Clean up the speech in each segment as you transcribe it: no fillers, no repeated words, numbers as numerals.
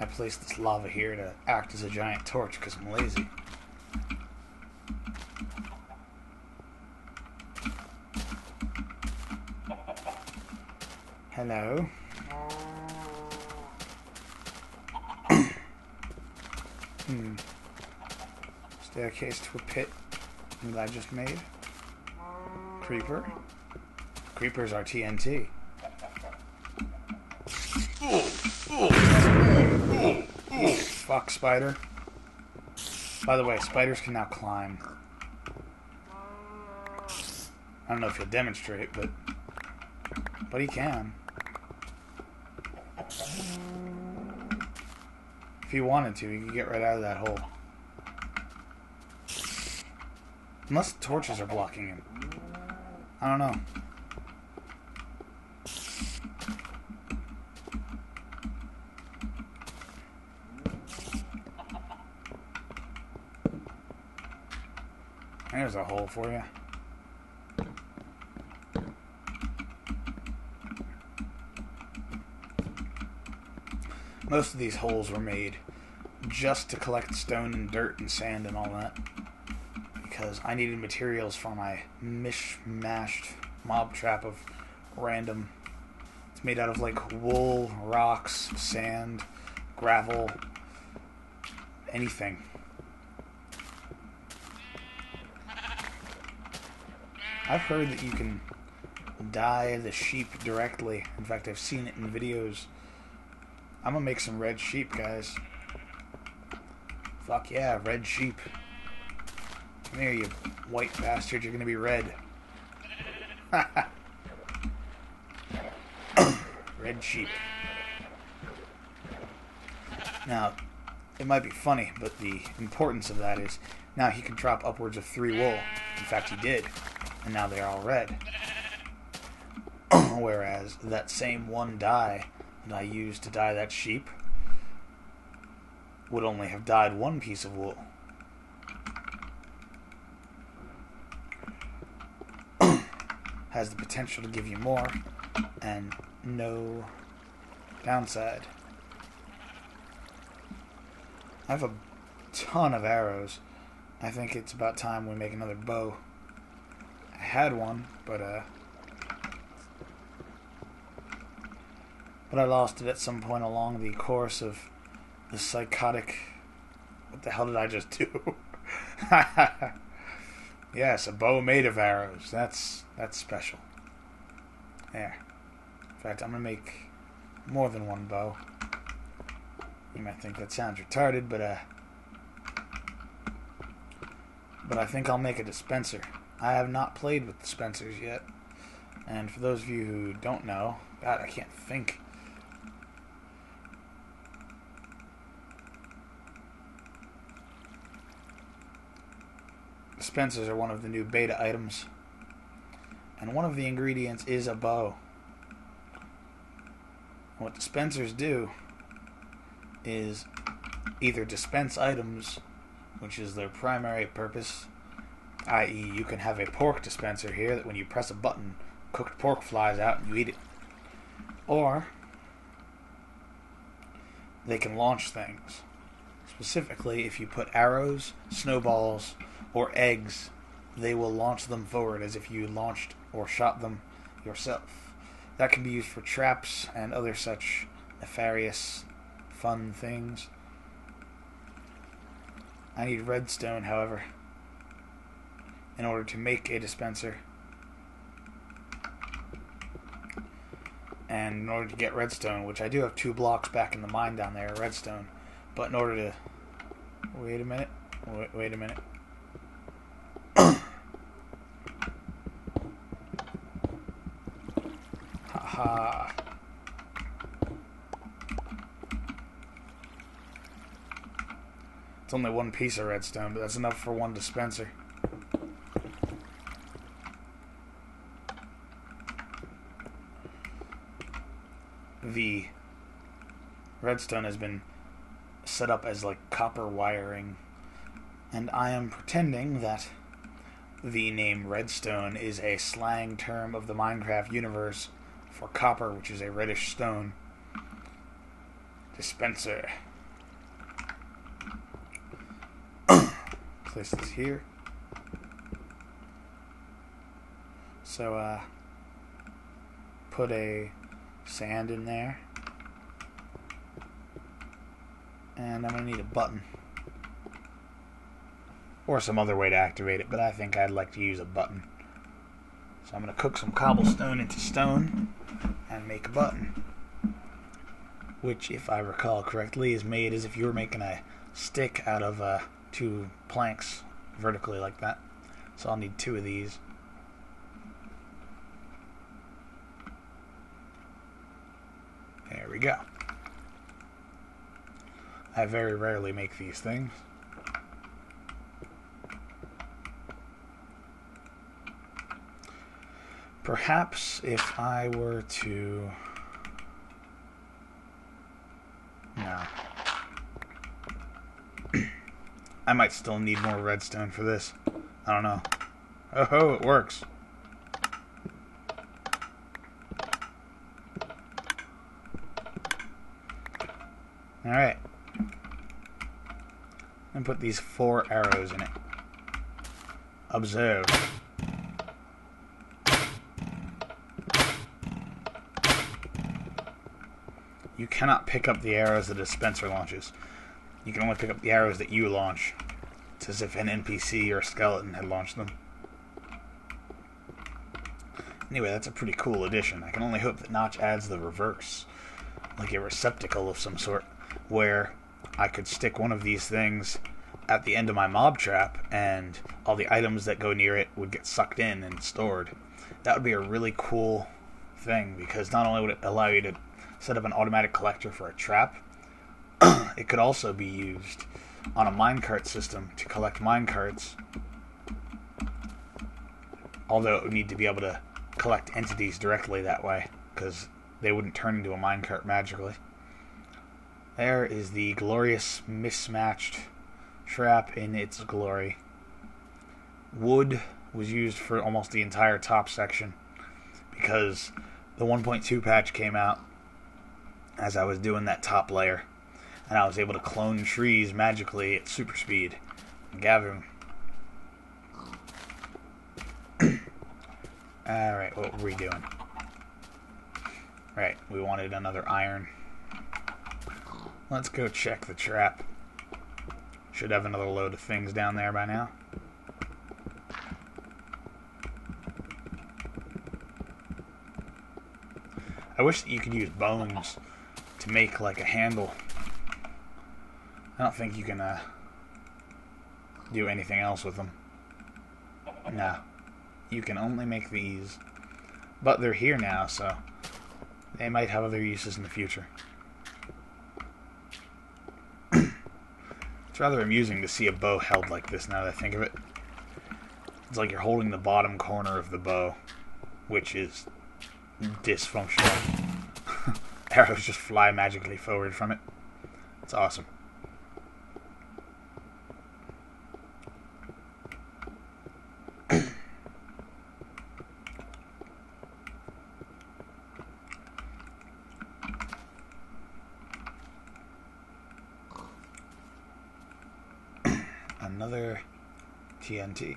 I placed this lava here to act as a giant torch because I'm lazy. Hello. Staircase to a pit that I just made. Creeper. Creepers are TNT. Fuck, spider. By the way, spiders can now climb. I don't know if he'll demonstrate, but he can. If he wanted to, he could get right out of that hole. Unless the torches are blocking him. I don't know. There's a hole for you. Most of these holes were made just to collect stone and dirt and sand and all that, because I needed materials for my mishmashed mob trap of random. It's made out of like wool, rocks, sand, gravel, anything. I've heard that you can dye the sheep directly. In fact, I've seen it in videos. I'm gonna make some red sheep, guys. Fuck yeah, red sheep. Come here, you white bastard. You're gonna be red. Red sheep. Now, it might be funny, but the importance of that is now he can drop upwards of 3 wool. In fact, he did. And now they're all red. Whereas that same one dye that I used to dye that sheep would only have dyed 1 piece of wool. Has the potential to give you more and no downside. I have a ton of arrows. I think it's about time we make another bow. I had one, but I lost it at some point along the course of the psychotic... What the hell did I just do? Yes, a bow made of arrows. That's special. There. In fact, I'm going to make more than 1 bow. You might think that sounds retarded, but I think I'll make a dispenser. I have not played with dispensers yet. And for those of you who don't know, God, I can't think. Dispensers are one of the new beta items. And one of the ingredients is a bow. What dispensers do is either dispense items, which is their primary purpose, i.e. you can have a pork dispenser here that when you press a button, cooked pork flies out and you eat it. Or they can launch things. Specifically, if you put arrows, snowballs, or eggs, they will launch them forward as if you launched or shot them yourself. That can be used for traps and other such nefarious, fun things. I need redstone, however, in order to make a dispenser. And in order to get redstone, which I do have 2 blocks back in the mine down there, redstone, but in order to... Wait a minute. Wait a minute. Haha. It's only 1 piece of redstone, but that's enough for 1 dispenser. The redstone has been set up as like copper wiring, and I am pretending that the name redstone is a slang term of the Minecraft universe for copper, which is a reddish stone. Dispenser. Place this here. So, put a sand in there. And I'm going to need a button. Or some other way to activate it, but I think I'd like to use a button. So I'm going to cook some cobblestone into stone and make a button. Which, if I recall correctly, is made as if you were making a stick out of 2 planks vertically like that. So I'll need 2 of these. There we go. I very rarely make these things. Perhaps if I were to... No. I might still need more redstone for this. I don't know. Oh ho, it works. Alright. And put these 4 arrows in it. Observe. You cannot pick up the arrows the dispenser launches. You can only pick up the arrows that you launch. It's as if an NPC or a skeleton had launched them. Anyway, that's a pretty cool addition. I can only hope that Notch adds the reverse. Like a receptacle of some sort, where I could stick one of these things at the end of my mob trap, and all the items that go near it would get sucked in and stored. That would be a really cool thing, because not only would it allow you to set up an automatic collector for a trap, it could also be used on a minecart system to collect minecarts, although it would need to be able to collect entities directly that way, because they wouldn't turn into a minecart magically. There is the glorious mismatched trap in its glory. Wood was used for almost the entire top section because the 1.2 patch came out as I was doing that top layer, and I was able to clone trees magically at super speed and gather them. Alright, what were we doing? Right, we wanted another iron. Let's go check the trap. Should have another load of things down there by now. I wish that you could use bones to make like a handle. I don't think you can do anything else with them. No. You can only make these. But they're here now, so they might have other uses in the future. It's rather amusing to see a bow held like this now that I think of it. It's like you're holding the bottom corner of the bow, which is dysfunctional. Arrows just fly magically forward from it. It's awesome. Another TNT.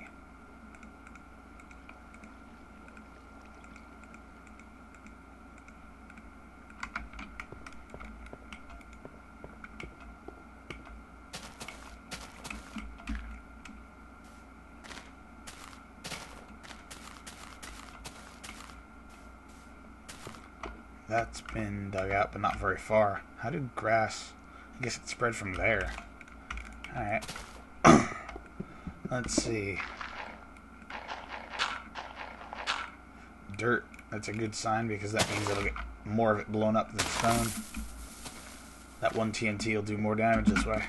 That's been dug out, but not very far. How did grass... I guess it spread from there. Alright. Let's see. Dirt. That's a good sign because that means it'll get more of it blown up than stone. That one TNT will do more damage this way.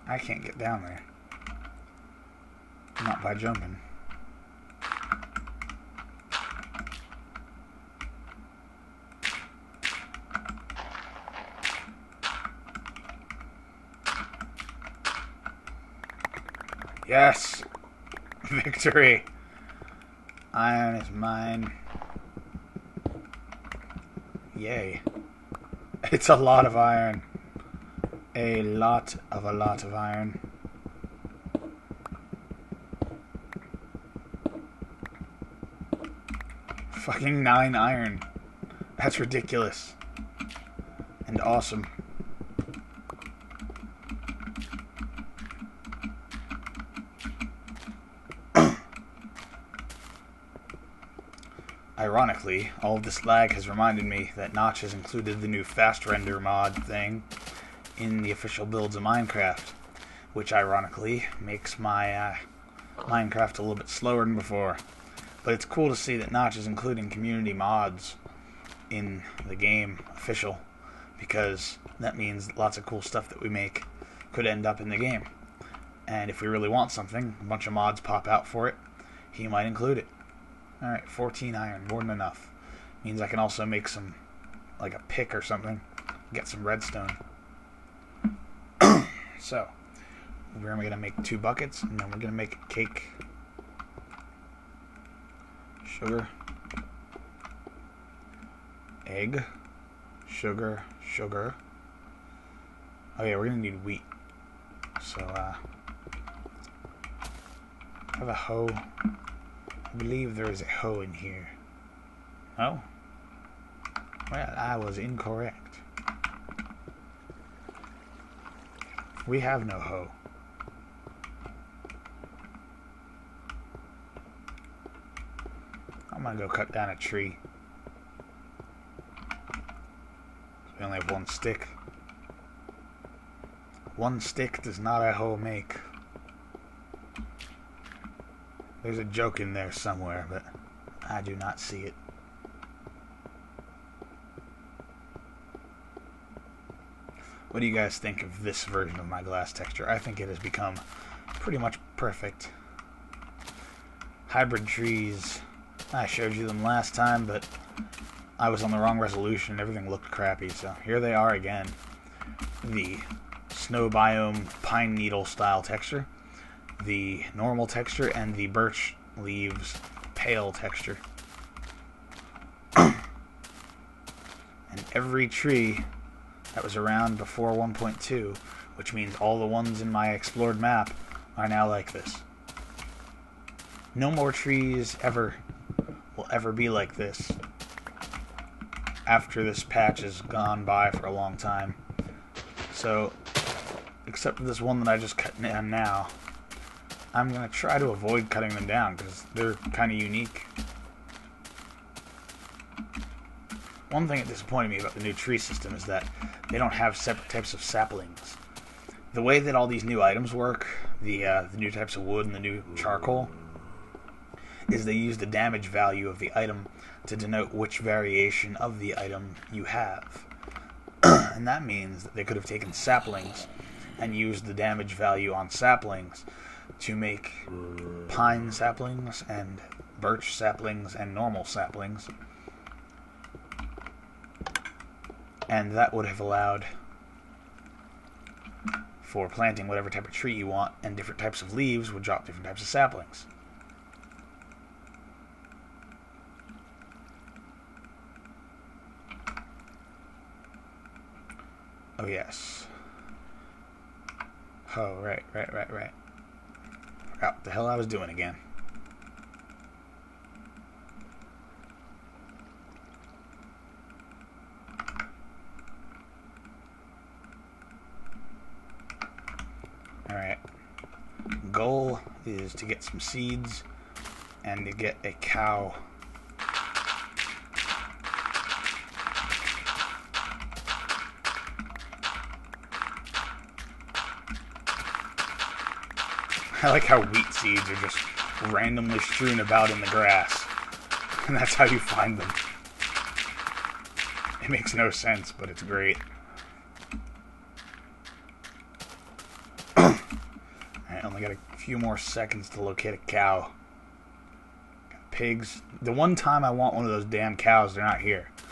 I can't get down there. Not by jumping. Yes! Victory! Iron is mine. Yay. It's a lot of iron. A lot of iron. Fucking 9 iron. That's ridiculous. And awesome. Ironically, all of this lag has reminded me that Notch has included the new fast render mod thing in the official builds of Minecraft, which ironically makes my Minecraft a little bit slower than before. But it's cool to see that Notch is including community mods in the game official, because that means lots of cool stuff that we make could end up in the game. And if we really want something, a bunch of mods pop out for it, he might include it. Alright, 14 iron, more than enough. Means I can also make some, like a pick or something, get some redstone. So, we're going to make 2 buckets, and then we're going to make a cake. Sugar. Egg. Sugar. Sugar. Oh yeah, we're going to need wheat. So, I have a hoe. I believe there is a hoe in here. Oh? Well, I was incorrect. We have no hoe. I'm gonna go cut down a tree. We only have 1 stick. 1 stick does not a hoe make. There's a joke in there somewhere, but I do not see it. What do you guys think of this version of my glass texture? I think it has become pretty much perfect. Hybrid trees. I showed you them last time, but I was on the wrong resolution. Everything looked crappy, so here they are again. The snow biome pine needle style texture, the normal texture, and the birch leaves pale texture. And every tree that was around before 1.2, which means all the ones in my explored map, are now like this. No more trees ever will ever be like this after this patch has gone by for a long time. So, except for this one that I just cut down now, I'm going to try to avoid cutting them down because they're kind of unique. One thing that disappointed me about the new tree system is that they don't have separate types of saplings. The way that all these new items work, the new types of wood and the new charcoal, is they use the damage value of the item to denote which variation of the item you have. And that means that they could have taken saplings and used the damage value on saplings to make pine saplings and birch saplings and normal saplings. And that would have allowed for planting whatever type of tree you want, and different types of leaves would drop different types of saplings. Oh yes. Oh, right. Forgot what the hell I was doing again. Alright. Goal is to get some seeds and to get a cow. I like how wheat seeds are just randomly strewn about in the grass. And that's how you find them. It makes no sense, but it's great. I only got a few more seconds to locate a cow. Got pigs. The one time I want one of those damn cows, they're not here.